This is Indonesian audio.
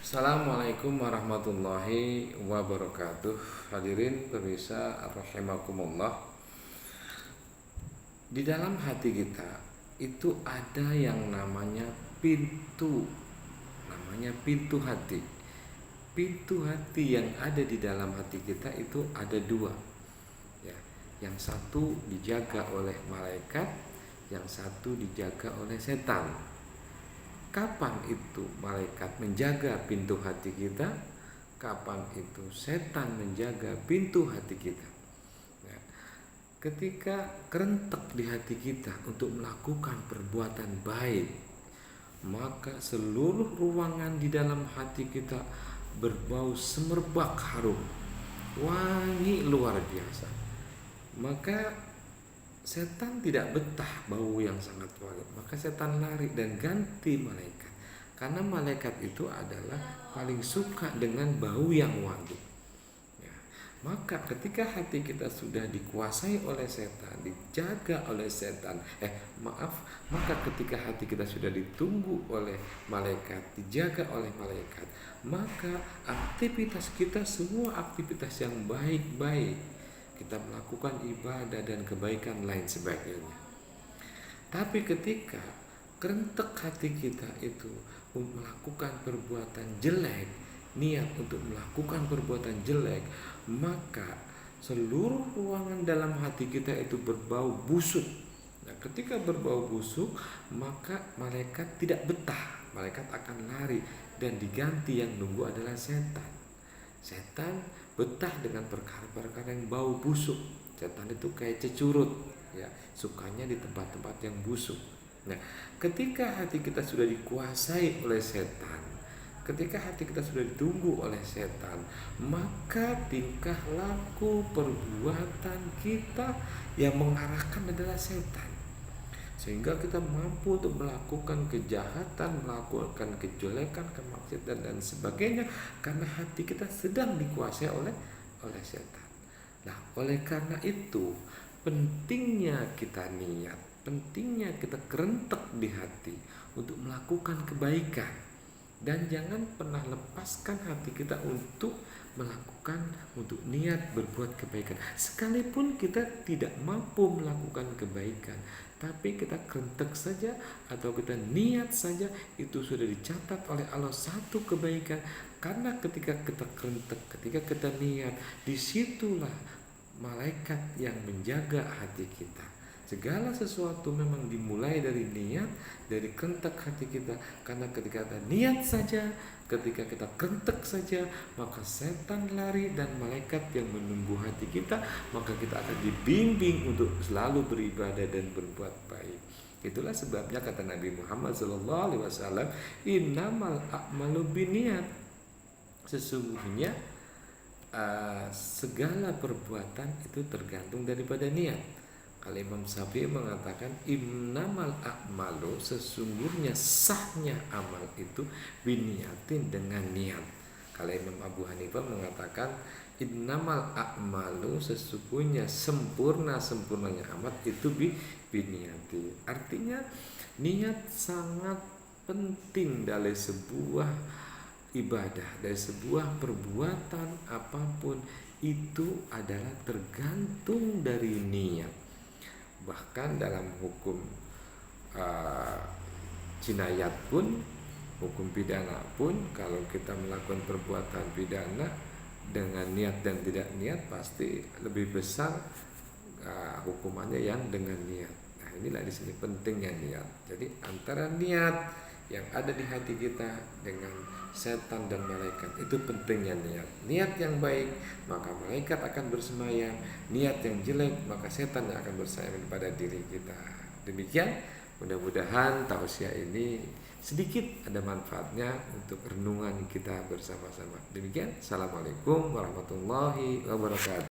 Assalamualaikum warahmatullahi wabarakatuh. Hadirin pemirsa rahimakumullah. Di dalam hati kita itu ada yang namanya pintu. Namanya pintu hati. Pintu hati yang ada di dalam hati kita itu ada dua. Ya, yang satu dijaga oleh malaikat, yang satu dijaga oleh setan. Kapan itu malaikat menjaga pintu hati kita? Kapan itu setan menjaga pintu hati kita? Ya. Ketika kerentek di hati kita untuk melakukan perbuatan baik, maka seluruh ruangan di dalam hati kita berbau semerbak harum, wangi luar biasa. Maka setan tidak betah bau yang sangat wangi, maka setan lari dan ganti malaikat. Karena malaikat itu adalah paling suka dengan bau yang wangi. Ya. Maka ketika hati kita sudah dikuasai oleh setan, dijaga oleh setan, maka ketika hati kita sudah ditunggu oleh malaikat, dijaga oleh malaikat, maka aktivitas kita semua aktivitas yang baik-baik, kita melakukan ibadah dan kebaikan lain sebagainya. Tapi ketika kerentek hati kita itu melakukan perbuatan jelek, niat untuk melakukan perbuatan jelek, maka seluruh ruangan dalam hati kita itu berbau busuk. Nah, ketika berbau busuk, maka malaikat tidak betah, malaikat akan lari dan diganti, yang nunggu adalah setan. Setan betah dengan perkara-perkara yang bau busuk. Setan itu kayak cecurut, ya, sukanya di tempat-tempat yang busuk. Nah, ketika hati kita sudah dikuasai oleh setan, ketika hati kita sudah ditunggu oleh setan, maka tingkah laku perbuatan kita yang mengarahkan adalah setan. Sehingga kita mampu untuk melakukan kejahatan, melakukan kejelekan, kemaksiatan dan sebagainya, karena hati kita sedang dikuasai oleh setan. Nah, oleh karena itu pentingnya kita niat, pentingnya kita kerentek di hati untuk melakukan kebaikan, dan jangan pernah lepaskan hati kita untuk untuk niat berbuat kebaikan. Sekalipun kita tidak mampu melakukan kebaikan, tapi kita kerentek saja atau kita niat saja, itu sudah dicatat oleh Allah satu kebaikan. Karena ketika kita kerentek, ketika kita niat, disitulah malaikat yang menjaga hati kita. Segala sesuatu memang dimulai dari niat, dari kerentek hati kita. Karena ketika kita niat saja, ketika kita kerentek saja, maka setan lari dan malaikat yang menunggu hati kita, maka kita akan dibimbing untuk selalu beribadah dan berbuat baik. Itulah sebabnya kata Nabi Muhammad SAW, innamal a'malu binniyat. Sesungguhnya segala perbuatan itu tergantung daripada niat. Kalau Imam Syafi'i mengatakan innamal a'malu, sesungguhnya sahnya amal itu biniyatin, dengan niat. Kalau Imam Abu Hanifah mengatakan innamal a'malu, sesungguhnya sempurnanya amal itu biniyati. Artinya niat sangat penting dari sebuah ibadah, dari sebuah perbuatan apapun, itu adalah tergantung dari niat. Bahkan dalam hukum jinayat pun, hukum pidana pun, kalau kita melakukan perbuatan pidana dengan niat dan tidak niat, pasti lebih besar hukumannya yang dengan niat. Nah, inilah di sini pentingnya niat. Jadi antara niat yang ada di hati kita dengan setan dan malaikat, itu pentingnya niat. Niat yang baik, maka malaikat akan bersemayam. Niat yang jelek, maka setan yang akan bersemayam pada diri kita. Demikian, mudah-mudahan tausiah ini sedikit ada manfaatnya untuk renungan kita bersama-sama. Demikian, assalamualaikum warahmatullahi wabarakatuh.